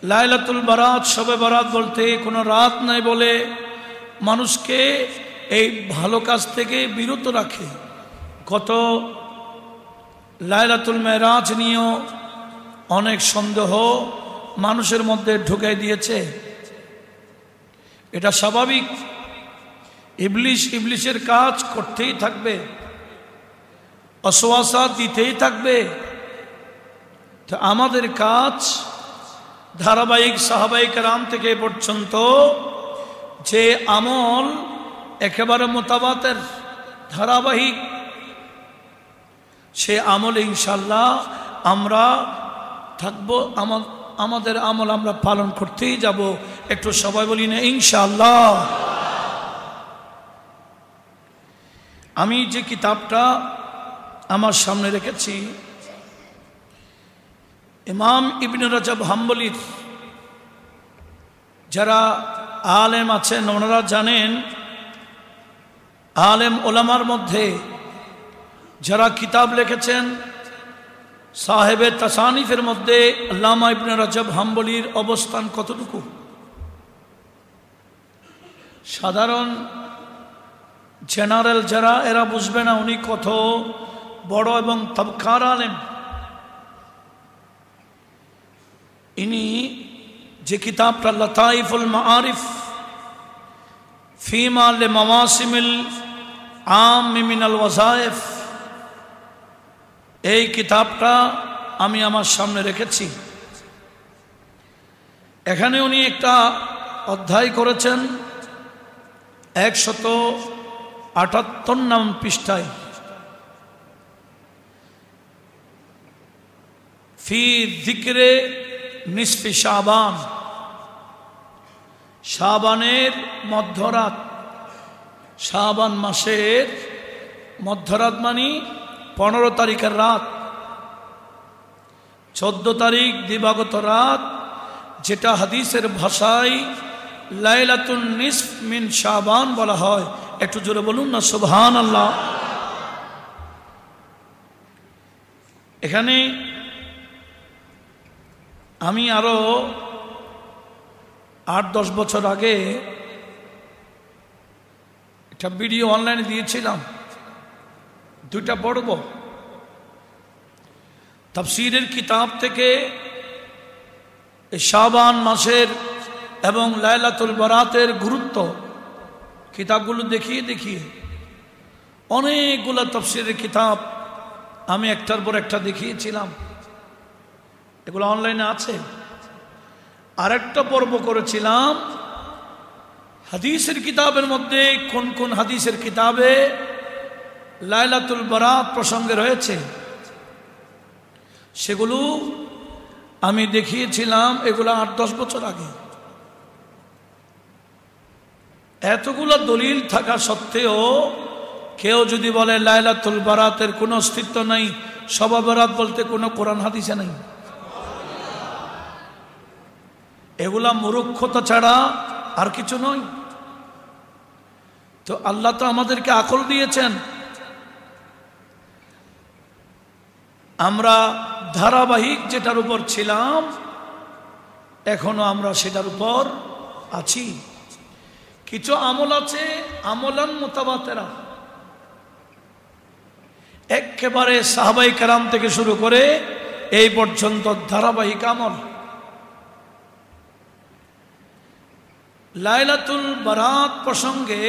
লাইলাতুল বারাত, শবে বারাত বলতে কোনো রাত নাই বলে মানুষকে এই ভালো কাজ থেকে বিরত রাখে। গত লাইলাতুল মেরাজ নিয়েও অনেক সন্দেহ মানুষের মধ্যে ঢুকাই দিয়েছে। এটা স্বাভাবিক, ইবলিশের কাজ করতেই থাকবে, অসওয়াসা দিতেই থাকবে। তো আমাদের কাজ ধারাবাহিক সাহাবায়ে কেরাম থেকে পর্যন্ত যে আমল একেবারে মোতাবাতের ধারাবাহিক, সে আমল ইনশাল্লাহ আমরা থাকবো। আমাদের আমল আমরা পালন করতেই যাব। একটু সবাই বলি না ইনশাল্লাহ। আমি যে কিতাবটা আমার সামনে রেখেছি, ইমাম ইবনে রজব হাম্বলীর, যারা আলেম আছেন ওনারা জানেন, আলেম ওলামার মধ্যে যারা কিতাব লিখেছেন, সাহেবে তাসানিফের মধ্যে আল্লামা ইবনে রজব হাম্বলীর অবস্থান কতটুকু। সাধারণ জেনারেল যারা, এরা বুঝবে না উনি কত বড় এবং তবকার আলেম। ইনি যে কিতাবটা লতাইফুল মাআরিফ ফিমা লিমাওয়াসিমিল আম মিনাল ওয়াজায়েফ, এই কিতাবটা আমি আমার সামনে রেখেছি। এখানে উনি একটা অধ্যায় করেছেন 178 নং পৃষ্ঠায়, ফি যিকরে নিসফি শাবান, শাবানের মধ্যরাত, শাবান মাসের মধ্যরাত মানে 15 তারিখের রাত, 14 তারিখ দিবাগত রাত, যেটা হাদিসের ভাষায় লাইলাতুন নিসফ মিন শাবান বলা হয়। একটু জোরে বলুন না সুবহানাল্লাহ। এখানে আমি আরো 8-10 বছর আগে একটা ভিডিও অনলাইনে দিয়েছিলাম, 2টা পড়ব। তাফসীরের কিতাব থেকে শাবান মাসের এবং লাইলাতুল বারাতের গুরুত্ব কিতাবগুলো দেখিয়ে দেখিয়ে অনেকগুলো তাফসীরের কিতাব আমি একটার পর একটা দেখিয়েছিলাম, এগুলো অনলাইনে আছে। আরেকটা পর্ব করেছিলাম হাদিসের কিতাবের মধ্যে কোন কোন হাদিসের কিতাবে লাইলাতুল বারাত প্রসঙ্গে রয়েছে, সেগুলো আমি দেখিয়েছিলাম। এগুলো 8-10 বছর আগে। এতগুলো দলিল থাকা সত্ত্বেও কেউ যদি বলে লাইলাতুল বারাতের কোনো অস্তিত্ব নাই, শবে বারাত বলতে কোনো কোরআন হাদিসে নাই, এগুলা মূর্খতা ছাড়া আর কিছু নয়। তো আল্লাহ তো আমাদেরকে আকল দিয়েছেন, আমরা ধারাবাহিক যেটার উপর ছিলাম এখনো আমরা সেটার উপর আছি। কিছু আমল আছে আমলান মুতাবাতেরা, একেবারে সাহাবায়ে কেরাম থেকে শুরু করে এই পর্যন্ত ধারাবাহিক আমল। লাইলাতুল বারাত প্রসঙ্গে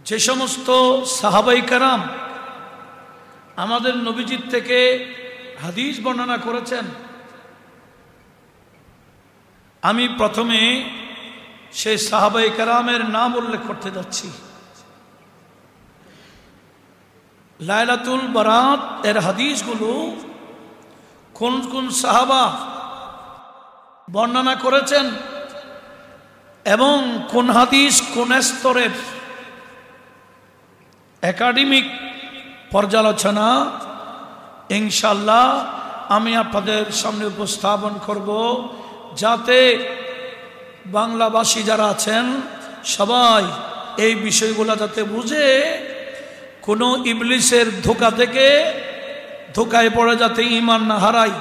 যে সমস্ত সাহাবায়ে কেরাম আমাদের নবীজির থেকে হাদিস বর্ণনা করেছেন, আমি প্রথমে সেই সাহাবায়ে কেরামের নাম উল্লেখ করতে যাচ্ছি। লাইলাতুল বারাত এর হাদিসগুলো কোন কোন সাহাবা বর্ণনা করেছেন এবং কোন হাদিস কোন স্তরের, একাডেমিক পর্যালোচনা ইনশাআল্লাহ আমি আপনাদের সামনে উপস্থাপন করব, যাতে বাংলাভাষী যারা আছেন সবাই এই বিষয়গুলো যাতে বুঝে কোনো ইবলিসের ধোঁকা থেকে ধোঁকায় পড়ে যাতে ঈমান না হারায়,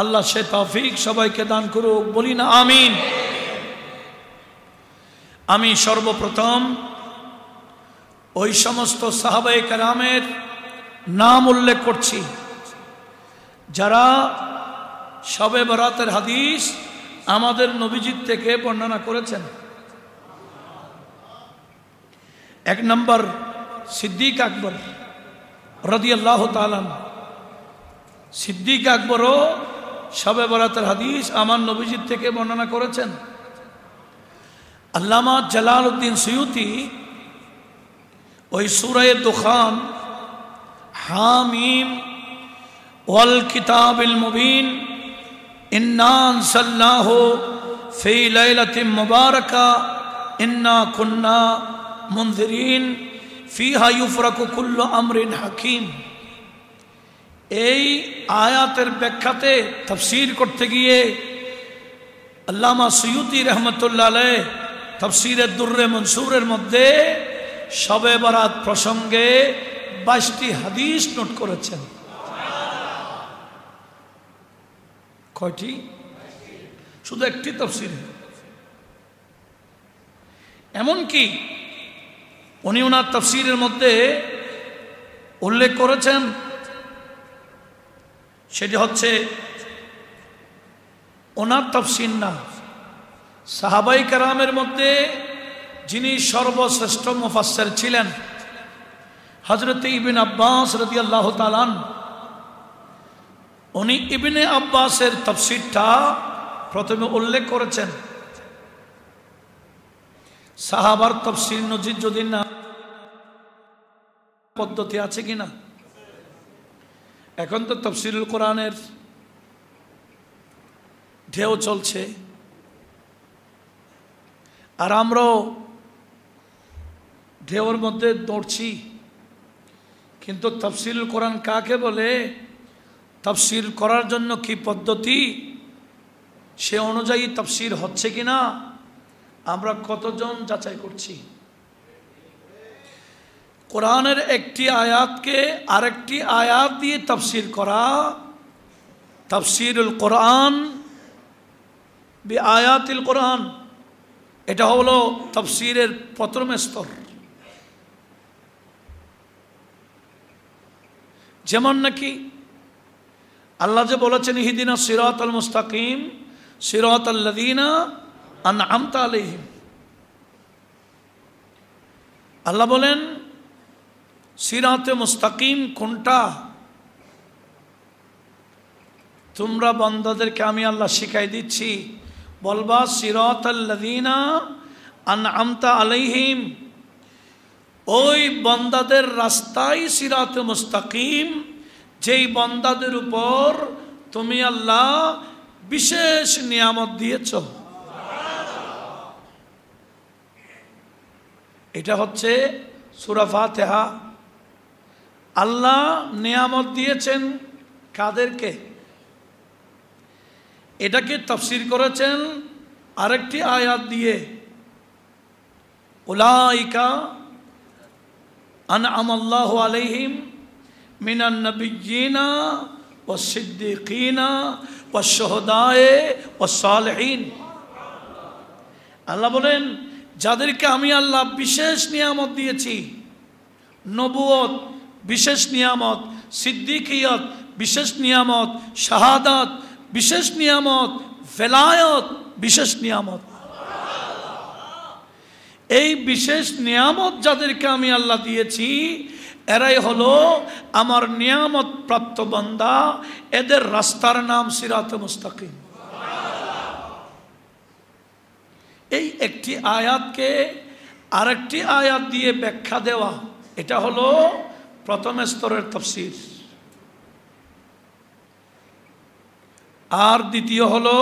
আল্লাহ সে তৌফিক সবাইকে দান করুক, বলি না আমিন। আমি সর্বপ্রথম ওই সমস্ত সাহাবায়ে কেরামের নাম উল্লেখ করছি যারা শবে বরাতের হাদিস আমাদের নবীজির থেকে বর্ণনা করেছেন। এক নম্বর সিদ্দিক আকবর রাদিয়াল্লাহু তাআলা। সিদ্দিক আকবরও শবে বরাতের হাদিস আমার নবীজির থেকে বর্ণনা করেছেন। আল্লামা জালালউদ্দিন সুয়ুতি ওই সূরা দুখান হামিম ওয়াল কিতাবিল মুবিন ইন্না আনসালনাহু ফি লাইলাতিন মুবারাকা ইন্না কুন্না মুনজিরিন ফিহা ইউফরাকু কুল্লু আমরিন হাকিম, এই আয়াতের ব্যাখ্যাতে তাফসীর করতে গিয়ে আল্লামা সুয়ুতি রহমতুল্লাহ আলাইহ তাফসীরে দুররে মনসুরের মধ্যে শবে বরাত প্রসঙ্গে 22টি হাদিস নোট করেছেন। কয়টি? শুধু একটি তাফসীরে। এমনকি উনি ওনার তাফসীরের মধ্যে উল্লেখ করেছেন, সেটি হচ্ছে ওনার তাফসীর না, সাহাবায়ে কেরামের মধ্যে যিনি সর্বশ্রেষ্ঠ মুফাসসির ছিলেন হযরত ইবনে আব্বাস রাদিয়াল্লাহু তাআলা, উনি ইবনে আব্বাসের তাফসীরটা প্রথমে উল্লেখ করেছেন। সাহাবার তাফসীর নজির যদি না পদ্ধতি আছে কিনা? এখন তো তাফসীরুল কোরআনের ঢেউ চলছে, আর আমরাও ঢেউর মধ্যে দৌড়ছি, কিন্তু তাফসীরুল কোরআন কাকে বলে, তাফসীর করার জন্য কি পদ্ধতি, সে অনুযায়ী তাফসীর হচ্ছে কিনা আমরা কতজন যাচাই করছি? কোরআনের একটি আয়াতকে আরেকটি আয়াত দিয়ে তাফসীর করা, তাফসীরুল কোরআন বিআয়াতিল কোরআন, এটা হলো তাফসীরের প্রথম স্তর। যেমন নাকি আল্লাহ যে বলেছেন ইহদিনা সিরাতাল মুস্তাকিম সিরাতাল লাযিনা আনআমতা আলাইহিম, আল্লাহ বলেন সিরাতে মুস্তাকিম কোনটা? তোমরা বান্দাদেরকে আমি আল্লাহ শিখাই দিচ্ছি, বলবা সিরাতাল লাযিনা আনআমতা আলাইহিম, ওই বান্দাদের রাস্তাই সিরাতে মুস্তাকিম, যেই বান্দাদের উপর তুমি আল্লাহ বিশেষ নিয়ামত দিয়েছ। এটা হচ্ছে সূরা ফাতিহা। আল্লাহ নিয়ামত দিয়েছেন কাদেরকে? এটাকে তাফসীর করেছেন আরেকটি আয়াত দিয়ে, উলাইকা আনআমাল্লাহু আলাইহিম মিনান নাবিয়্যিনা ওয়াস সিদ্দিকিনা ওয়াস শুহাদায়ে ওয়াস সালিহিন। আল্লাহ বলেন যাদেরকে আমি আল্লাহ বিশেষ নিয়ামত দিয়েছি, নবুয়ত বিশেষ নিয়ামত, সিদ্দিকিয়ত বিশেষ নিয়ামত, শাহাদাত বিশেষ নিয়ামত, ভেলায়ত বিশেষ নিয়ামত, এই বিশেষ নিয়ামত যাদেরকে আমি আল্লাহ দিয়েছি এরাই হলো আমার নিয়ামত প্রাপ্ত বান্দা, এদের রাস্তার নাম সিরাতে মুস্তাকিম। এই একটি আয়াতকে আরেকটি আয়াত দিয়ে ব্যাখ্যা দেওয়া, এটা হলো প্রথম স্তরের তাফসীর। আর দ্বিতীয় হলো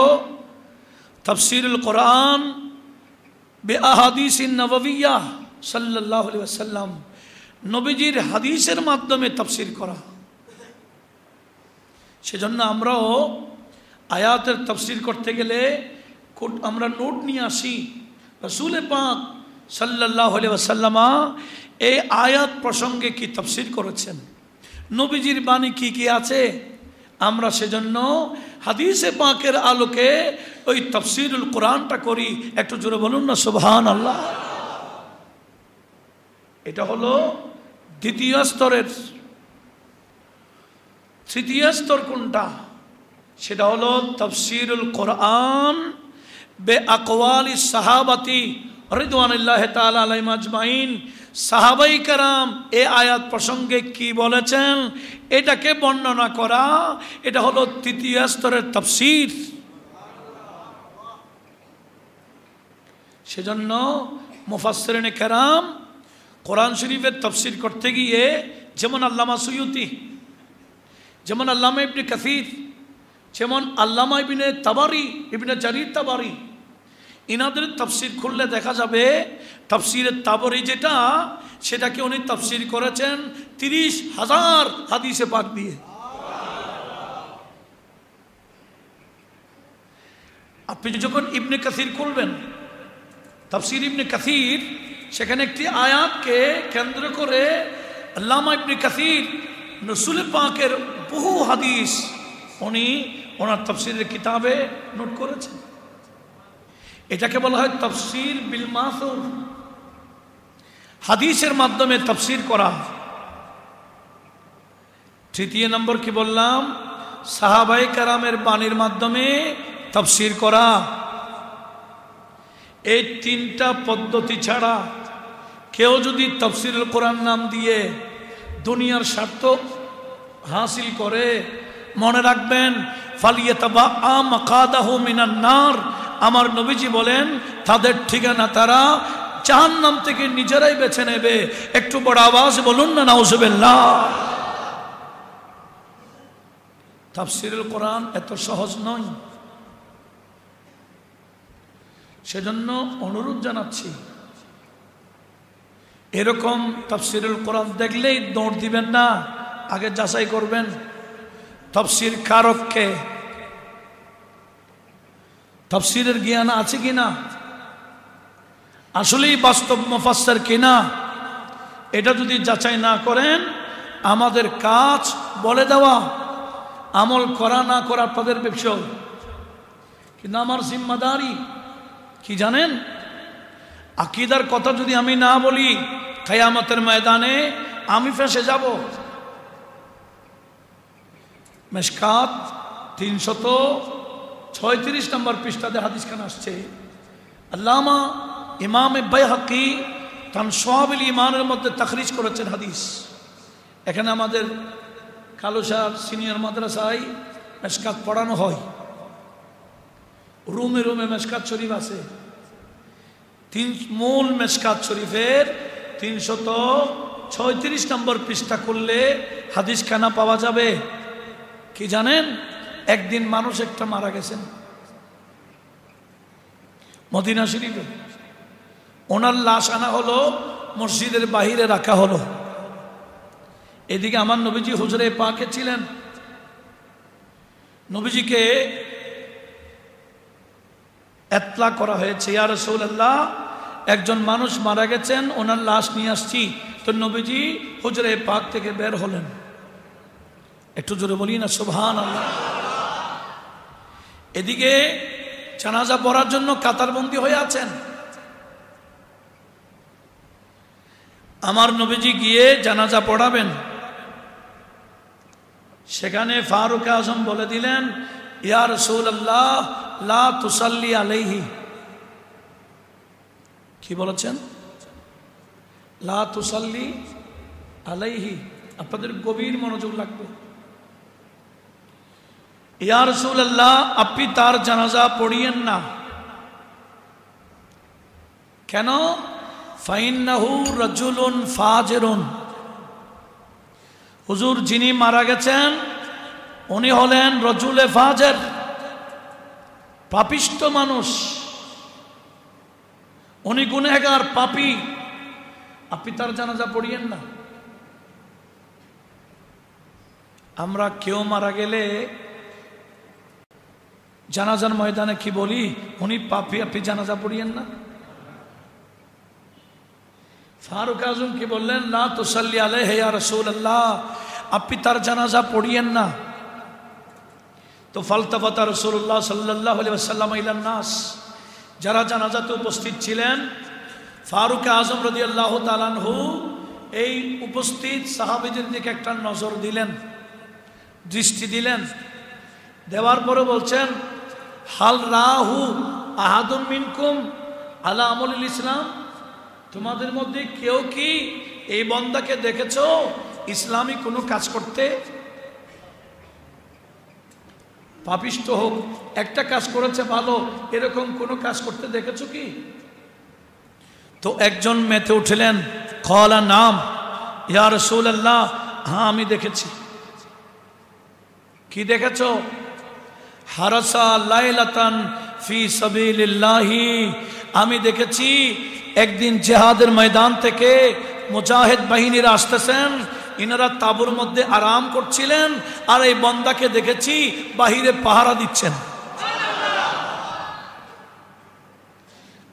তাফসীরুল কোরআন বিআহাদিসিন নববিয়্যাহ সাল্লাল্লাহু আলাইহি ওয়াসাল্লাম, নবীজির হাদিসের মাধ্যমে তাফসীর করা। সেজন্য আমরাও আয়াতের তাফসীর করতে গেলে আমরা নোট নিয়ে আসি। রাসূল পাক সাল্লাল্লাহু আলাইহি ওয়াসাল্লাম এই আয়াত প্রসঙ্গে কি তাফসীর করেছেন, নবীজির বাণী কি কি আছে, আমরা সেজন্য হাদিসে পাকের আলোকে ওই তাফসীরুল কোরআনটা করি। একটু জোরে বলুন না সুবহানাল্লাহ। এটা হলো দ্বিতীয় স্তরের। তৃতীয় স্তর কোনটা? সেটা হলো তাফসীরুল কোরআন বে আকওয়ালি সাহাবাতি রিদওয়ানুল্লাহি তাআলা আলাইহিম আজমাইন। সাহাবাই কেরাম এই আয়াত প্রসঙ্গে কি বলেছেন এটাকে বর্ণনা করা, এটা হলো তৃতীয় স্তরের তাফসীর। সেজন্য মুফাসসিরিনে কেরাম কোরআন শরীফের তাফসীর করতে গিয়ে যেমন আল্লামা সুয়ুতি, যেমন আল্লামা ইবনে কাসির, যেমন আল্লামা ইবনে তাবারি, ইবনে জারির তাবারি, ইনাদের তাফসীর খুললে দেখা যাবে তাফসীরের তাবরি যেটা, সেটাকে উনি তাফসীর করেছেন 30,000 হাদিসে পাক দিয়ে। আপনি যখন ইবনে কাসির খুলবেন, তাফসীর ইবনে কাসির, সেখানে একটি আয়াতকে কেন্দ্র করে আল্লামা ইবনে কাসির রাসূল পাকের বহু হাদিস উনি ওনার তাফসীরের কিতাবে নোট করেছেন। এটাকে বলা হয় তাফসীর বিল মাসুর, হাদিসের মাধ্যমে তাফসীর করা। তৃতীয় নম্বর কি বললাম? সাহাবায়ে কেরামের বাণীর মাধ্যমে তাফসীর করা। এই তিনটা পদ্ধতি ছাড়া কেউ যদি তাফসীরুল কোরআন নাম দিয়ে দুনিয়ার স্বার্থ হাসিল করে, মনে রাখবেন ফালিয়াতাবাআ মাকাদাহু মিনান নার, আমার নবীজি বলেন তাদের ঠিকানা তারা জাহান্নাম থেকে নিজেরাই বেছে নেবে। একটু বড় আওয়াজ বলুন না নাউজুবিল্লাহ। তাফসীরুল কোরআন এত সহজ নয়। সেজন্য অনুরোধ জানাচ্ছি, এরকম তাফসীরুল কোরআন দেখলেই দৌড় দিবেন না, আগে যাচাই করবেন তাফসীর কারককে, তাফসীরের জ্ঞান আছে কিনা, আসলেই বাস্তব মুফাসসির কিনা। এটা যদি যাচাই না করেন, আমাদের কাজ বলে দেওয়া, আমল করা না করা তাদের বিষয়। কিন্তু আমার জিম্মাদারি কি জানেন? আকীদার কথা যদি আমি না বলি, কিয়ামতের ময়দানে আমি ফেঁসে যাব। মিশকাত 336 নম্বর পৃষ্ঠাতে হাদিসখানা আসছে। আল্লামা ইমাম বাইহাকি তার শুআবুল ঈমানের মধ্যে তাখরিজ করেছেন হাদিস। এখানে আমাদের কালুশার সিনিয়র মাদ্রাসায় মিশকাত পড়ানো হয়, রুমে রুমে মিশকাত শরীফ আছে। মূল মিশকাত শরীফের 336 নম্বর পৃষ্ঠা করলে হাদিসখানা পাওয়া যাবে। কি জানেন? একদিন মানুষ একটা মারা গেছেন মদিনা শরীফে, ওনার লাশ আনা হলো, মসজিদের বাহিরে রাখা হলো। এদিকে আমার নবীজি হুজরে পাকে ছিলেন। নবীজিকে এতলা করা হয়েছে, ইয়া রাসূলুল্লাহ একজন মানুষ মারা গেছেন, ওনার লাশ নিয়ে আসছি। তো নবীজি হুজরে পাক থেকে বের হলেন। একটু জোরে বলি না সুবহানাল্লাহ। এদিকে জানাজা পড়ার জন্য কাতারবন্দি হয়ে আছেন। আমার নবীজি গিয়ে জানাজা পড়াবেন, সেখানে ফারুক আজম বলে দিলেন, ইয়া রাসূলুল্লাহ লা তুসাল্লি আলাইহি। কি বলেছেন? লা তুসাল্লি আলাইহি। আপনাদের গভীর মনোযোগ লাগবে। ইয়া রাসূলুল্লাহ আপনি তার জানাজা পড়িয়েন না। কেন? ফাইন্নাহু রাজুলুন ফাজিরুন। হুজুর যিনি মারা গেছেন উনি হলেন রজুলে ফাজের, পাপিষ্ঠ মানুষ, উনি গুনেহগার পাপী, আপনি তার জানাজা পড়িয়েন না। আমরা কেউ মারা গেলে জানাজার ময়দানে কি বলি? উনি পাপী, আপনি জানাজা পড়িয়েন না। ফারুক আজম কি বললেন? লা তুসাল্লি আলাইহি ইয়া রাসূলুল্লাহ, আপনি তার জানাজা পড়িয়েন না। তো ফালতাফাতা রাসূলুল্লাহ সাল্লাল্লাহু আলাইহি ওয়াসাল্লাম ইলান নাস, যারা জানাজাতে উপস্থিত ছিলেন, ফারুক আজম রাদিয়াল্লাহু তাআলা আনহু এই উপস্থিত সাহাবীদের দিকে একটা নজর দিলেন, দৃষ্টি দিলেন। দেওয়ার পরে বলছেন, হাল রাহু আহাদুম মিনকুম আলা আমলিল ইসলাম, তোমাদের মধ্যে কেউ কি এই বান্দাকে দেখেছো ইসলামী কোনো কাজ করতে? পাপিষ্ঠ হোক, একটা কাজ করেছে ভালো, এরকম কোনো কাজ করতে দেখেছো কি? তো একজন মেতে উঠলেন, ক্বালা নাম ইয়া রাসূলুল্লাহ, হ্যাঁ আমি দেখেছি। কি দেখেছো? হারাসা লাইলাতান ফি সাবিলিল্লাহি, আমি দেখেছি একদিন জিহাদের ময়দান থেকে মুজাহিদ বাহিনীরা আসতেছেন, ইনারা তাঁবুর মধ্যে আরাম করছিলেন, আর এই বান্দাকে দেখেছি বাহিরে পাহারা দিচ্ছেন।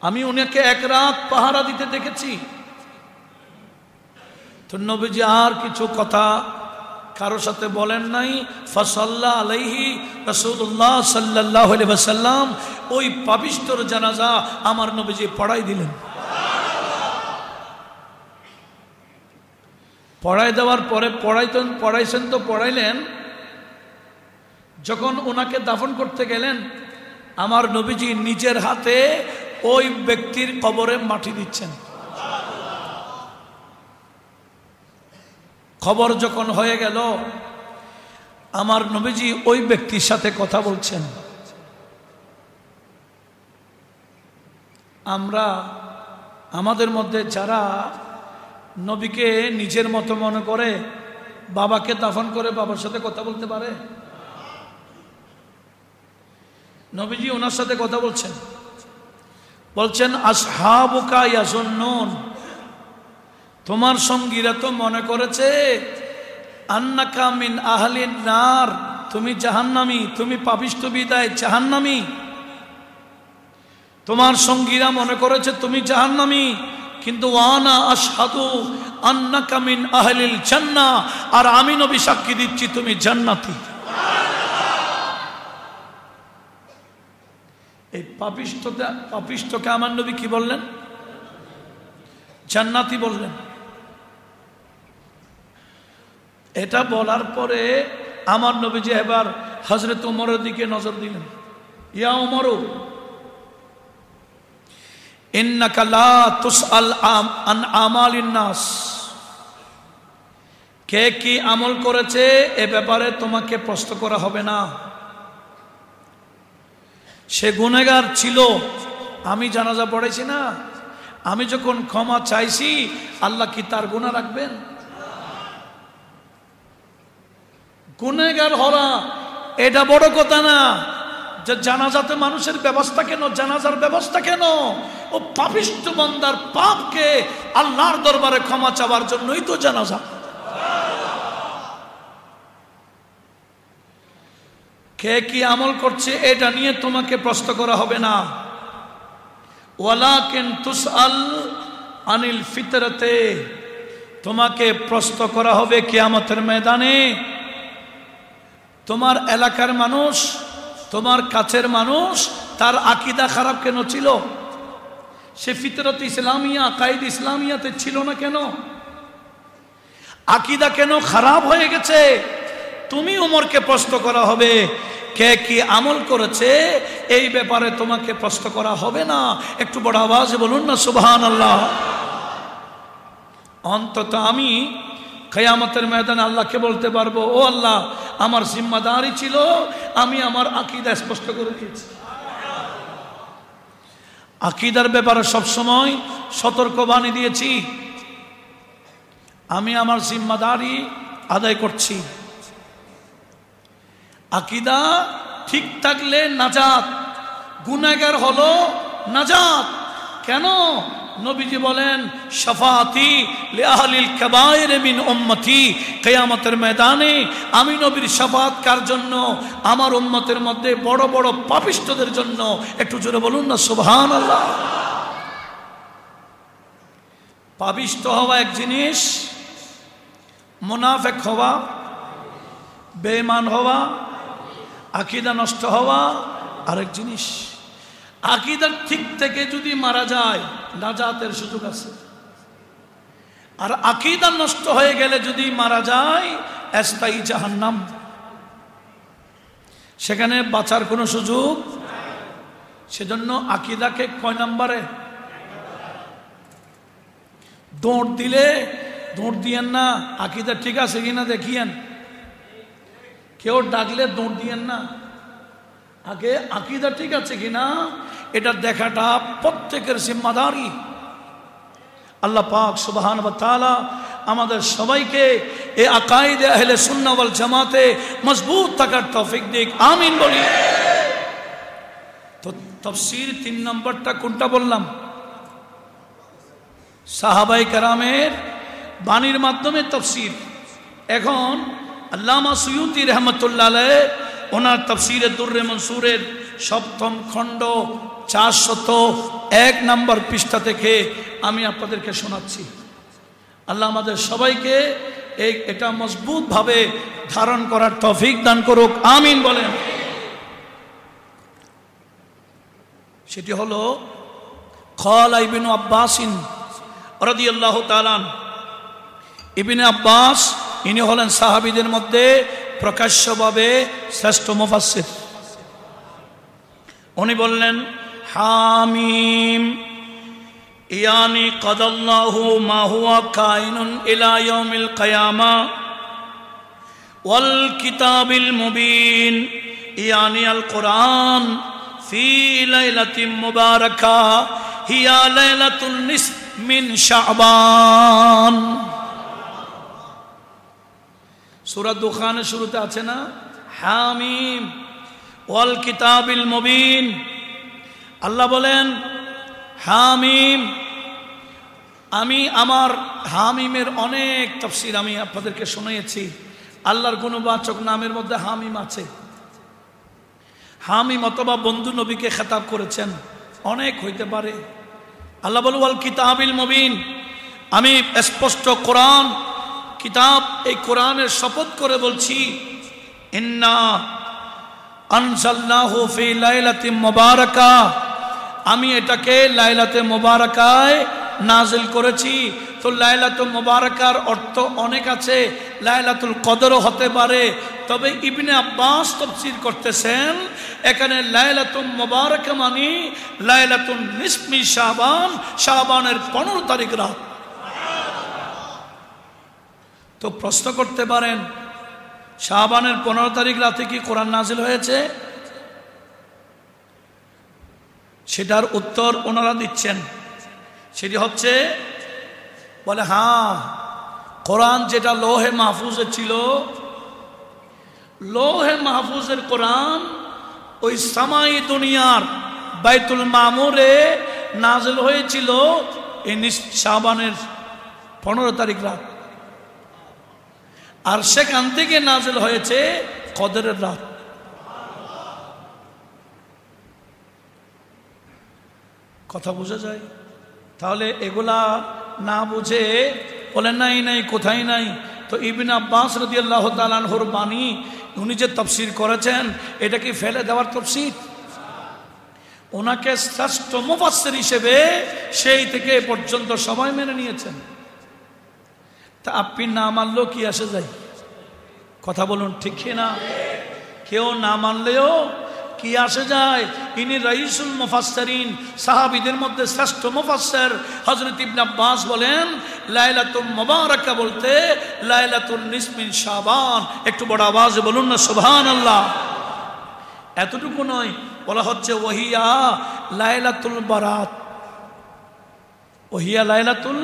আমি উনাকে এক রাত পাহারা দিতে দেখেছি। তো নবীজি আর কিছু কথা কারোর সাথে বলেন নাই। ফাসাল্লা আলাইহি রাসূলুল্লাহ সাল্লাল্লাহু আলাইহি ওয়াসাল্লাম, ওই পাপিষ্ঠর জানাজা আমার নবীজি পড়াই দিলেন। পড়াই দেওয়ার পরে পড়াইলেন। যখন ওনাকে দাফন করতে গেলেন, আমার নবীজি নিজের হাতে ওই ব্যক্তির কবরে মাটি দিচ্ছেন। খবর যখন হয়ে গেল, আমার নবীজি ওই ব্যক্তির সাথে কথা বলছেন। আমরা আমাদের মধ্যে যারা নবীকে নিজের মতো মনে করে, বাবাকে দাফন করে বাবার সাথে কথা বলতে পারে? নবীজি ওনার সাথে কথা বলছেন আসহাবুকা ইয়াজুন্নুন, তোমার সঙ্গীরা তো মনে করেছে আন্নাকা মিন আহলিন নার, তুমি জাহান্নামী, তুমি পাপিষ্ঠ বিদায় জাহান্নামী। তোমার সঙ্গীরা মনে করেছে তুমি জাহান্নামী, কিন্তু ওয়ানা আশহাদু আন্নাকা মিন আহলিল জান্নাহ, আর আমি নবী সাক্ষী দিচ্ছি তুমি জান্নাতি। এই পাপিষ্ঠকে আমার নবী কি বললেন? জান্নাতি বললেন। এটা বলার পরে আমার নবীজি এবার হযরত ওমরের দিকে নজর দিলেন। ইয়া ওমর, ইন্নাকা লা তুসআল আন আমালিন নাস, কে কি আমল করেছে এ ব্যাপারে তোমাকে প্রশ্ন করা হবে না। সে গুনাহগার ছিল, আমি জানাজা পড়েছি না, আমি যখন ক্ষমা চাইছি আল্লাহ কি তার গুনাহ রাখবেন? গুনাহগার হওয়া এটা বড় কথা না, যে জানাজাতে মানুষের ব্যবস্থা কেন, জানাজার ব্যবস্থা কেন? ও পাপিষ্ঠ বান্দার পাপকে আল্লাহর দরবারে ক্ষমা চাওয়ার জন্যই তো জানাজা। কে কি আমল করছে এটা নিয়ে তোমাকে প্রশ্ন করা হবে না। ওয়ালাকিন তুসআল আনিল ফিতরাতে, তোমাকে প্রশ্ন করা হবে কিয়ামতের ময়দানে তোমার এলাকার মানুষ, তোমার কাছের মানুষ, তার আকীদা খারাপ কেন ছিল? সে ফিতরত ইসলামিয়া, আকাইদ ইসলামিয়াতে ছিল না কেন? আকীদা কেন খারাপ হয়ে গেছে? তুমি ওমরকে প্রশ্ন করা হবে। কে কি আমল করেছে এই ব্যাপারে তোমাকে প্রশ্ন করা হবে না। একটু বড় আওয়াজে বলুন না সুবহানাল্লাহ। অন্তত আমি কিয়ামতের ময়দানে আল্লাহকে বলতে পারবো, ও আল্লাহ, আমার জিম্মাদারি ছিল, আমি আমার আকীদা স্পষ্ট করে দিয়েছি। আকীদার ব্যাপারে সবসময় সতর্কবাণী দিয়েছি, আমি আমার জিম্মাদারি আদায় করছি। আকীদা ঠিক থাকলে নাজাত, গুনাহগার হলো নাজাত। কেন? নবীজি বলেন শাফাআতি লিআহলিল কাবায়ের মিন উম্মতি, কিয়ামতের ময়দানে আমি নবীর শাফাআত কার জন্য? আমার উম্মতের মধ্যে বড় বড় পাপিষ্ঠদের জন্য। একটু জোরে বলুন না সুবহানাল্লাহ। পাপিষ্ঠ হওয়া এক জিনিস, মুনাফিক হওয়া, বেঈমান হওয়া আকীদা নষ্ট হওয়া আরেক জিনিস। আকীদার ঠিক থেকে যদি মারা যায় নাজাতের সুযোগ আছে, আর আকীদা নষ্ট হয়ে গেলে যদি মারা যায় স্থায়ী জাহান্নাম, সেখানে বাঁচার কোনো সুযোগ। সেজন্য আকীদাকে কয় নম্বরে দৌড় দিলে দৌড় দিয়েন না, আকীদা ঠিক আছে কিনা দেখিয়েন। কেউ ডাকলে দৌড় দিয়েন না, আগে আকীদা ঠিক আছে কিনা এটা দেখাটা প্রত্যেকের জিম্মাদারি। আল্লাহ পাক সুবহানাহু ওয়া তাআলা আমাদের সবাইকে এই আকায়েদে আহলে সুন্নাহ ওয়াল জামাতে মজবুত থাকার তৌফিক দিক, আমিন বলি। তো তাফসীর 3 নম্বরটা কোনটা বললাম? সাহাবায়ে কেরামের বাণীর মাধ্যমে তাফসীর। এখন আল্লামা সুয়ুতী রাহমাতুল্লাহ আলাইহি ওনার তাফসীরে দুররে মনসুরের 7ম খণ্ড 401 নম্বর পৃষ্ঠা থেকে আমি আপনাদেরকে শোনাচ্ছি। আল্লাহ আমাদের সবাইকে এটা মজবুত ভাবে ধারণ করার তৌফিক দান করুক, আমিন বলেন। সেটি হলো ক্বালা ইবনে আব্বাস রাদিয়াল্লাহু তাআলা। ইবনে আব্বাস ইনি হলেন সাহাবীদের মধ্যে প্রকাশ্যভাবে শ্রেষ্ঠ মুফাসসির। উনি বললেন হামিম ইয়ানি কাদাল্লাহু মা হুয়া কাইনুন ইলা ইয়াউমিল কিয়ামা ওয়াল কিতাবিল মুবিন ইয়ানি আল কুরআন ফি লাইলাতিন মুবারাকা হিয়া লাইলাতুন নিসফ মিন শাবান। সূরা দুখানের শুরুতে আছে না, হামিম ওয়াল কিতাবিল মুবিন। আল্লাহ বলেন হামিম। আমি আমার হামিমের অনেক তাফসীর আমি আপনাদেরকে শুনিয়েছি। আল্লাহর গুণবাচক নামের মধ্যে হামিম আছে। হামিম অথবা বন্ধু নবীকে খেতাব করেছেন, অনেক হইতে পারে। আল্লাহ বলেন ওয়াল কিতাবিল মুবিন, আমি স্পষ্ট কোরআন কিতাব, এই কোরআনের শপথ করে বলছি, ইন্না আনজালনাহু ফি লাইলাতিন মুবারাকা, আমি এটাকে লাইলাতে মুবারাকায় নাজিল করেছি। তো লাইলাতুল মুবারাকার অর্থ অনেক আছে, লাইলাতুল কদরও হতে পারে। তবে ইবনে আব্বাস তাফসীর করতেছেন এখানে লাইলাতুল মুবারাকা মানে লাইলাতুন নিসফ মিন শাবান, শাবানের 15 তারিখ রাত। তো প্রশ্ন করতে পারেন শাবানের 15 তারিখ রাতে কি কোরআন নাজিল হয়েছে? সেটার উত্তর ওনারা দিচ্ছেন। সেটি হচ্ছে বলে হ্যাঁ, কোরআন যেটা লৌহে মাহফুজে ছিল, লৌহে মাহফুজের কোরআন ওই সামাই দুনিয়ার বাইতুল মামুরে নাজিল হয়েছিল এই শাবানের 15 তারিখ রাত, আর সেখান থেকে নাজিল হয়েছে কদরের রাত। কথা বোঝা যায়? তাহলে এগুলা না বুঝে বলেন নাই নাই কোথায় নাই। তো ইবনে আব্বাস রাদিয়াল্লাহু তাআলা আনহুর বাণী উনি যে তাফসীর করেছেন, এটা কি ফেলে দেওয়ার তাফসীর? ওনাকে শ্রেষ্ঠ মুফাসসির হিসেবে সেই থেকে পর্যন্ত সবাই মেনে নিয়েছেন। তা আপনি না মানলেও কি আসে যায়? কথা বলুন ঠিক না? কেউ না মানলেও কি আসে যায়? ইনি রাইসুল মুফাসসিরিন, সাহাবীদের মধ্যে শ্রেষ্ঠ মুফাসসির হযরত ইবনে আব্বাস বলেন লাইলাতুল মুবারাকা বলতে লাইলাতুল নিসফ মিন শাবান। একটু বড় আওয়াজে বলুন না সুবহানাল্লাহ। এতটুকু নয়, বলা হচ্ছে ওহিয়া লাইলাতুল বারাত, ওহিয়া লাইলাতুল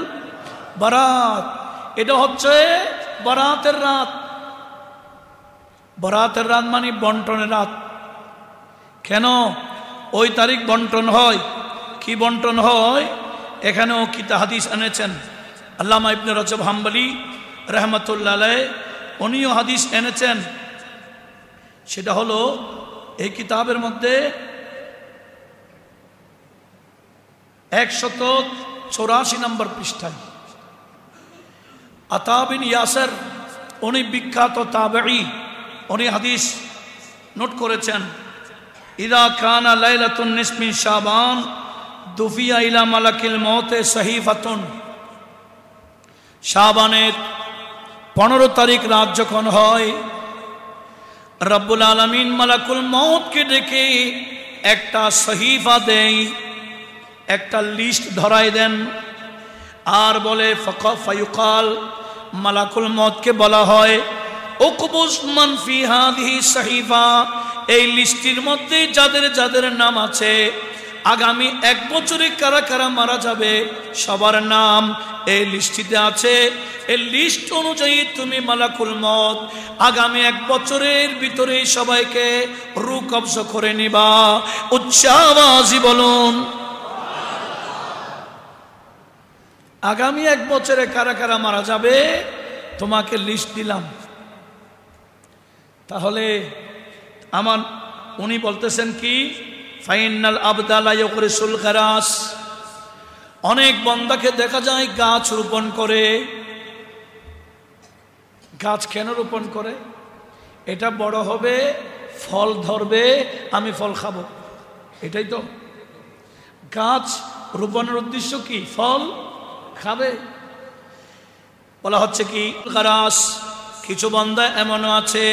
বারাত, এটা হচ্ছে বরাতের রাত। বরাতের রাত মানে বন্টনের রাত। কেন ওই তারিখ বন্টন হয়? কি বন্টন হয়? এখানেও কি হাদিস এনেছেন আল্লামা ইবনে রজব হাম্বলি রাহমাতুল্লাহ আলাইহি, উনিও হাদিস এনেছেন। সেটা হলো এই কিতাবের মধ্যে 184 নম্বর পৃষ্ঠায় আতা বিন ইয়াসির, উনি বিখ্যাত তাবেঈ, উনি হাদিস নোট করেছেন, ইদা কানা লাইলাতুন নিসফি শাবান দুফিয়া ইলা মালাকিল মউতে সহিফাতুন। শাবানের 15 তারিখ রাত যখন হয়, রব্বুল আলামিন মালাকুল মউতকে ডেকে একটা সহিফা দেয়, একটা লিস্ট ধরাই দেন, আর বলে ফায়ুকাল, মালাকুল মউতকে বলা হয়, উকবুস মান ফি হাদিহি সহিফা, এই লিস্টের মধ্যে যাদের যাদের নাম আছে, আগামী 1 বছরে কারা কারা মারা যাবে সবার নাম এই লিস্টিতে আছে। এই লিস্ট অনুযায়ী তুমি মালাকুল মউত আগামী 1 বছরের ভিতরে সবাইকে রূহ কবজ করে নিবা। উচ্চ আওয়াজে বলুন, আগামী 1 বছরে কারা কারা মারা যাবে তোমাকে লিস্ট দিলাম। তাহলে আমার উনি বলতেছেন কি, ফাইনাল আবদালা ইউকরিসুল গারাস, অনেক বান্দাকে দেখা যায় গাছ রোপণ করে। গাছ কেন রোপণ করে? এটা বড় হবে, ফল ধরবে, আমি ফল খাবো, এটাই তো। গাছ রোপণের উদ্দেশ্য কি? ফল খাবে। বলা হচ্ছে কি গারাস, কিছু বান্দা এমনও আছে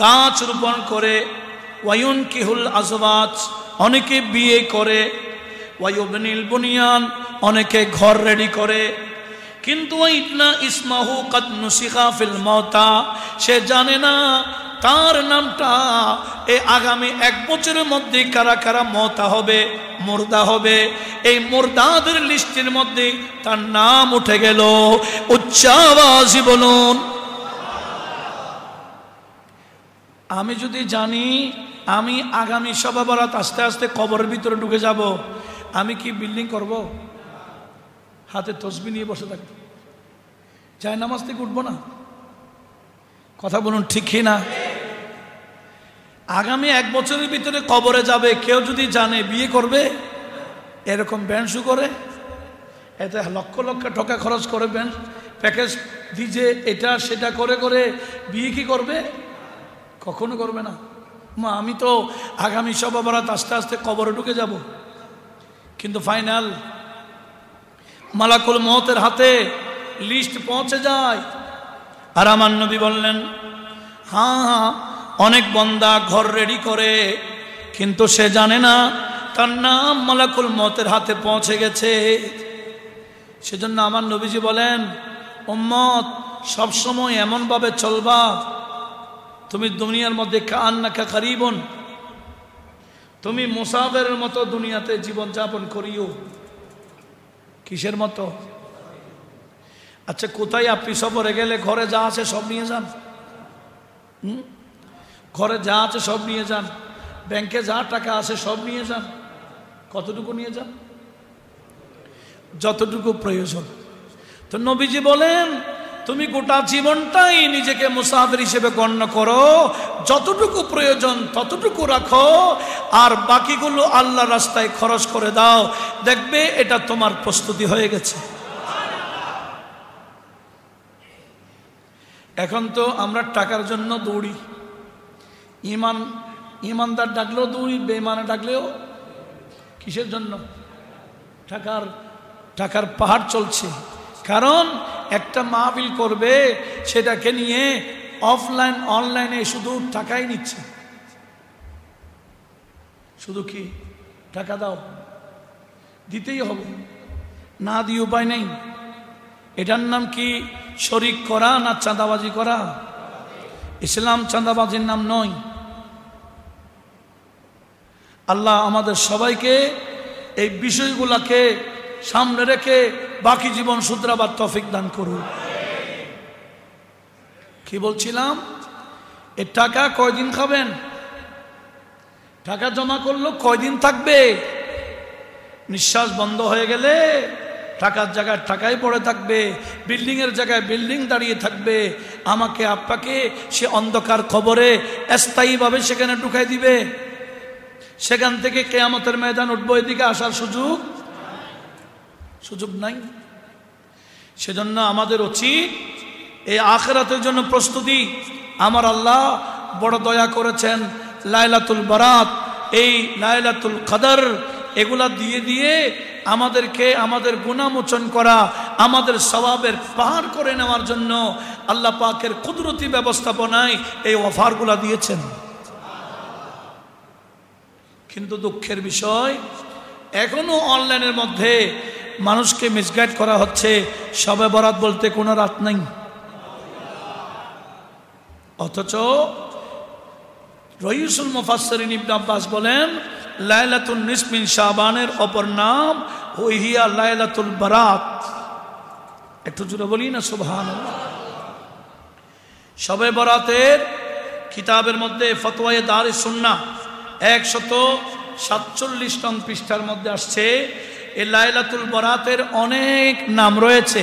গাছ রোপণ করে, ওয়ায়ুন কিহুল আজওয়াজ, অনেকে বিয়ে করে, ওয়ায়ুবনিল বুনিয়ান, অনেকে ঘর রেডি করে, কিন্তু ওয়াইনা ইসমাহু কাদ নুসিখা ফিল মাউতা, সে জানে না তার নামটা এই আগামী 1 বছরের মধ্যে কারা কারা মওতা হবে, মুর্দা হবে, এই মুর্দাদের লিস্টের মধ্যে তার নাম উঠে গেল। উচ্চ আওয়াজে বলুন, আমি যদি জানি আমি আগামী শবে বরাত আস্তে আস্তে কবরের ভিতরে ঢুকে যাব, আমি কি বিল্ডিং করব? হাতে তসবিহ নিয়ে বসে থাকবো, যায় নামাজ থেকে উঠবো না? কথা বলুন ঠিক কি না? আগামী 1 বছরের ভিতরে কবরে যাবে, কেউ যদি জানে বিয়ে করবে? এরকম ব্যান্ডশু করে, এতে লক্ষ লক্ষ টাকা খরচ করে ব্যান্ড প্যাকেজ ডিজে এটা সেটা করে করে বিয়ে কি করবে? কখনো করবে না। মা আমি তো আগামী শবে বরাত আস্তে আস্তে কবরে ঢুকে যাব, কিন্তু ফাইনাল মালাকুল মউতের হাতে লিস্ট পৌঁছে যায়। আর আমার নবী বললেন, হ্যাঁ অনেক বান্দা ঘর রেডি করে, কিন্তু সে জানে না তার নাম মালাকুল মউতের হাতে পৌঁছে গেছে। সেজন্য আমার নবীজি বলেন, উম্মত সবসময় এমনভাবে চলবা তুমি দুনিয়ার মধ্যে কান্নাকা করিবন, তুমি মুসাফিরের মতো দুনিয়াতে জীবন যাপন করিও। কিসের মতো? আচ্ছা কোথায় আপনি সফরে গেলে ঘরে যা আছে সব নিয়ে যান? ঘরে যা আছে সব নিয়ে যান, ব্যাংকে যা টাকা আছে সব নিয়ে যান। কতটুকু নিয়ে যান? যতটুকু প্রয়োজন। তো নবীজি বলেন, তুমি গোটা জীবনটাই নিজেকে মুসাফির হিসেবে গণ্য করো, যতটুকু প্রয়োজন ততটুকু রাখো, আর বাকিগুলো আল্লাহর রাস্তায় খরচ করে দাও, দেখবে এটা তোমার প্রস্তুতি হয়ে গেছে। এখন তো আমরা টাকার জন্য দৌড়ি, ইমানদার ডাকলেও দৌড়ি, বেঈমান ডাকলেও। কিসের জন্য? টাকার পাহাড় চলছে। কারণ একটা মাহফিল করবে, সেটাকে নিয়ে অফলাইন অনলাইনে শুধু টাকাই নিচ্ছে। শুধু কি টাকা দাও, দিতেই হবে, না দিয়ে উপায় নেই। এটার নাম কি শরিক করা না চাঁদাবাজি করা? ইসলাম চাঁদাবাজির নাম নয়। আল্লাহ আমাদের সবাইকে এই বিষয়গুলোকে সামনে রেখে বাকি জীবন শুধরাবার তৌফিক দান করুন। কি বলছিলাম? এই টাকা কয়দিন খাবেন? টাকা জমা করলো কয়দিন থাকবে? নিঃশ্বাস বন্ধ হয়ে গেলে টাকার জায়গায় টাকাই পড়ে থাকবে, বিল্ডিং এর জায়গায় বিল্ডিং দাঁড়িয়ে থাকবে। আমাকে আপনাকে সে অন্ধকার কবরে স্থায়ীভাবে সেখানে ঢুকাই দিবে। সেখান থেকে কিয়ামতের ময়দান উঠবো, এদিকে আসার সুযোগ নাই। সেজন্য আমাদের উচিত এই আখিরাতের জন্য প্রস্তুতি। আমার আল্লাহ বড় দয়া করেছেন। লাইলাতুল বারাত, এই লাইলাতুল কদর, এগুলা দিয়ে দিয়ে আমাদেরকে আমাদের গুনাহ মোচন করা, আমাদের সওয়াবের পাহাড় করে নেওয়ার জন্য আল্লাহ পাকের কুদরতি ব্যবস্থাপনায় এই অফারগুলা দিয়েছেন। কিন্তু দুঃখের বিষয়, এখনো অনলাইনের মধ্যে মানুষকে মিসগাইড করা হচ্ছে। শবে বরাত বলতে কোনো রাত নাই, অথচ রইসুল মুফাসসিরিন ইবনে আব্বাস বলেন লাইলাতুন নিসফ মিন শাবানের অপর নাম ওহিয়া লাইলাতুল বারাত। একটু জোরে বলি না সুবহানাল্লাহ। শবে বরাতের কিতাবের মধ্যে ফতোয়ায়ে দারিস সুন্নাহ 147 নং পৃষ্ঠার মধ্যে আসছে এই লাইলাতুল বারাতের অনেক নাম রয়েছে।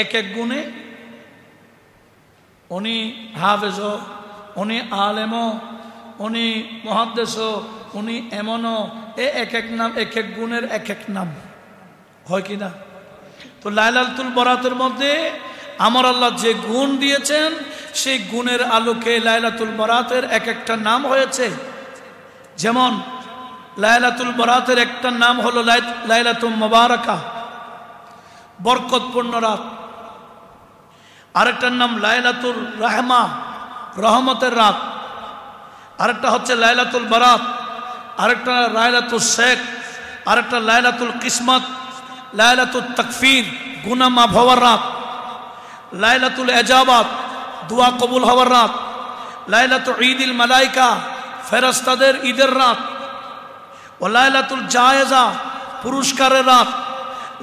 এক এক গুণে উনি হাফেজ, উনি আলেম, উনি মুহাদ্দিস, উনি এমনও, এক এক নাম, এক এক গুণের এক এক নাম, হয় কি না? তো লাইলাতুল বারাতের মধ্যে আমার আল্লাহ যে গুণ দিয়েছেন সেই গুণের আলোকে লাইলাতুল বারাতের এক একটা নাম হয়েছে। যেমন লাইলাতুল বারাতের একটা নাম হলো লাইলাতুল মুবারাকা, বরকতপূর্ণ রাত। আরেকটার নাম লাইলাতুল রাহমা, রহমতের রাত। আরেকটা হচ্ছে লাইলাতুল বারাত, আরেকটা লাইলাতুল শেখ, আরেকটা লাইলাতুল কিসমত, লাইলাতুল তাকফির, গুনাহ মাফ হওয়ার রাত, লাইলাতুল ইজাবাত, দোয়া কবুল হওয়ার রাত, লাইলাতুল ঈদুল মালাইকা, ফেরেশতাদের ঈদের রাত, ও লাইলাতুল জায়েজা, পুরস্কারের রাত,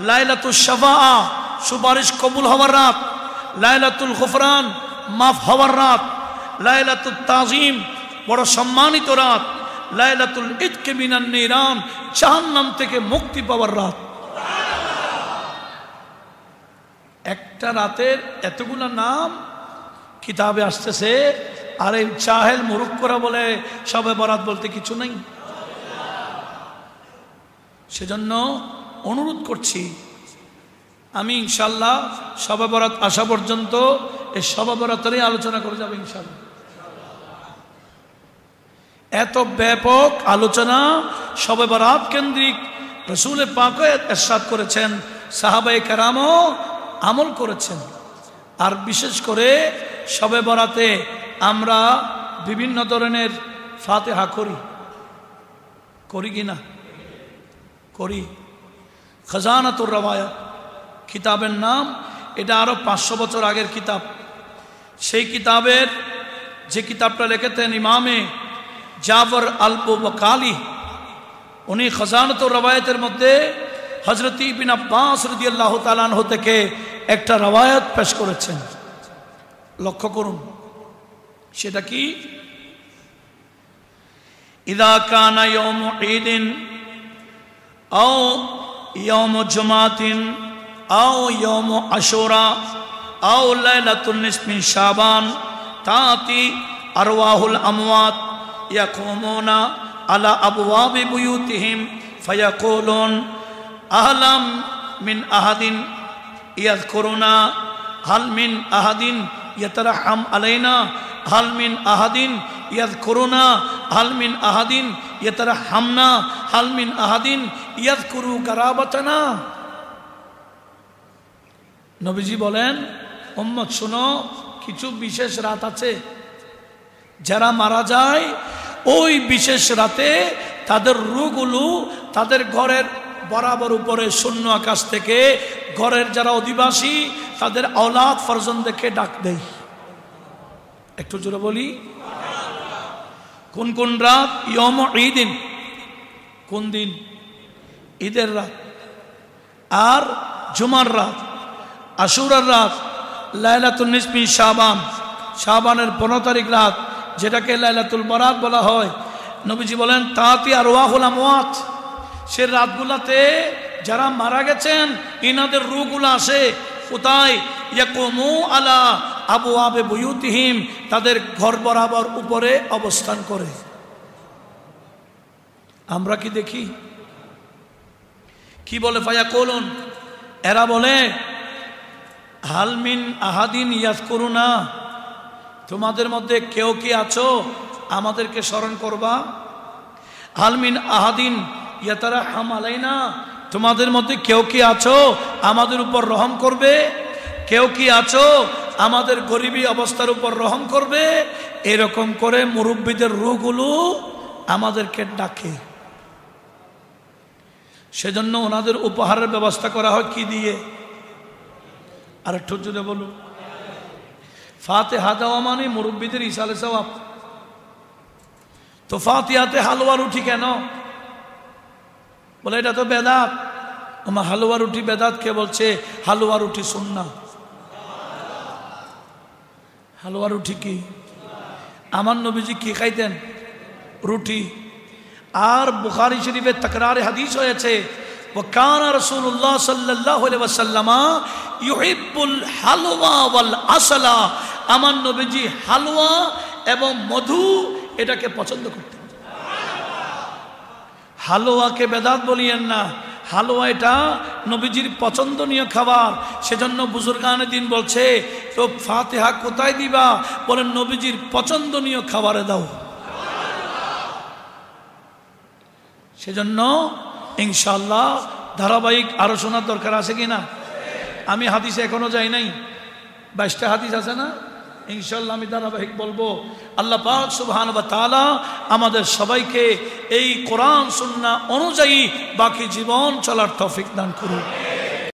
লাইলাতুল শাফাআ, সুপারিশ কবুল হওয়ার রাত, লাইলাতুল গুফরান, মাফ হওয়ার রাত, লাইলাতুল তাজিম, বড় সম্মানিত রাত, লাইলাতুল ইতক মিনান নিরান, জাহান্নাম থেকে মুক্তি পাওয়ার রাত। একটা রাতের এতগুলো নাম কিতাবে আসতেছে, আর এই জাহেল মুরুক্করা বলে শবে বরাত বলতে কিছু নেই। সেজন্য অনুরোধ করছি, আমি ইনশাল্লাহ শবে বরাত আসা পর্যন্ত এই শবে বরাতেরই আলোচনা করে যাবে ইনশাল্লাহ। এত ব্যাপক আলোচনা শবে বরাত কেন্দ্রিক রাসূল পাক ইরশাদ করেছেন, সাহাবায়ে কেরামও আমল করেছেন। আর বিশেষ করে শবে বরাতে আমরা বিভিন্ন ধরনের ফাতিহা করি কিনা? করি। খাজানাতুর রাওয়ায়াত কিতাবের নাম, এটা আরো 500 বছর আগের কিতাব। সেই কিতাবের যে কিতাবটা লিখেছেন ইমামে জাফর আল বুকালি, উনি খাজানাতুর রাওয়ায়াতের মধ্যে হযরত ইবনে আব্বাস রাদিয়াল্লাহু তাআলা আনহু থেকে একটা রাওয়ায়াত পেশ করেছেন। লক্ষ্য করুন সেটা কি? ইদা কানা ইয়াউমু ঈদিন আও ইয়াউমু জুমাতিন আও ইয়াউমু আশুরা আও লাইলাতুন নিসফ মিন শাবান তাতি আরওয়াহুল আমওয়াত ইয়াকুমুনা আলা আবওয়াবি বুয়ুতিহিম ফায়াকুলুন আহলাম মিন আহাদিন ইয়াযকুরুনা হাল মিন আহাদিন ইয়াতারাহাম আলাইনা হাল মিন আহাদিন ইয়াযকুরুনা হাল মিন আহাদিন ইয়াতারাহামনা হাল মিন আহাদিন ইয়াযকুরু গারাবাতানা। নবীজি বলেন, উম্মত শোনো, কিছু বিশেষ রাত আছে যারা মারা যায় ওই বিশেষ রাতে তাদের রূহগুলো তাদের ঘরের বরাবর উপরে শূন্য আকাশ থেকে ঘরের যারা অধিবাসী তাদের औलाद ফরজন্দকে ডাক দেয়। একটু জোরে বলি, কোন কোন রাত? ইয়ম ঈদিন, কোন দিন? ঈদের রাত, আর জুমার রাত, আশুরার রাত, লাইলাতুন নিসফ মিন শাবান, শাবানের 15 তারিখ রাত, যেটাকে লাইলাতুল বারাত বলা হয়। নবীজি বলেন তাতি আরওয়াহুল আমওয়াত, সে রাতগুলাতে যারা মারা গেছেন ইনাদের রূহগুলো আসে কোথায়? ইয়াকুমু আলা আবওয়াবে বুয়ুতিহিম, তাদের ঘর বরাবর উপরে অবস্থান করে। আমরা কি দেখি? কি বলে? ফায়াকুলুন, এরা বলে হাল মিন আহাদিন ইয়াযকুরুনা, তোমাদের মধ্যে কেউ কি আছো আমাদেরকে স্মরণ করবা? হালমিন আহাদিন ইয়াতারাহাম আলাইনা, তোমাদের মধ্যে কেউ কি আছো আমাদের উপর রহম করবে? কেউ কি আছো আমাদের গরিবী অবস্থার উপর রহম করবে? এরকম করে মুরব্বীদের রূহগুলো আমাদেরকে ডাকে। সেজন্য ওনাদের উপহারের ব্যবস্থা করা হয় কি দিয়ে? আর একটু জুড়ে বলুন। ফাতিহা দেওয়া মানে মুরব্বীদের ইসালে সওয়াব। তো ফাতিহাতে হালুয়া রুটি কেন? বলে এটা তো বেদাত। আমার হালুয়া রুটি বেদাত কে বলছে? হালুয়া রুটি সুন্নাহ। হালুয়া রুটি কি? আমার নবীজি কি খাইতেন? রুটি। আর বুখারী শরীফে তাকরারে হাদিস হয়েছে, ওয়াকানা রাসূলুল্লাহ সাল্লাল্লাহু আলাইহি ওয়াসাল্লাম ইউহিব্বুল হালওয়া ওয়াল আসলা, আমার নবীজি হালুয়া এবং মধু এটাকে পছন্দ করতেন। হালুয়াকে বেদাত বলিয়েন না, হালুয়া এটা নবীজির পছন্দনীয় খাবার। সেজন্য বুজুর্গানে দিন বলছে, তো ফাতিহা কোথায় দিবা? বলেন নবীজির পছন্দনীয় খাবারে দাও। সেজন্য ইনশাআল্লাহ ধারাবাহিক আরো শোনার দরকার আছে কিনা? আমি হাদিসে এখনো যাই নাই, 22টা হাদিস আছে না? ইনশাআল্লাহ আমি ধারাবাহিক বলবো। আল্লাহ পাক সুবহানাহু ওয়া তাআলা আমাদের সবাইকে এই কোরআন সুন্নাহ অনুযায়ী বাকি জীবন চলার তৌফিক দান করুন।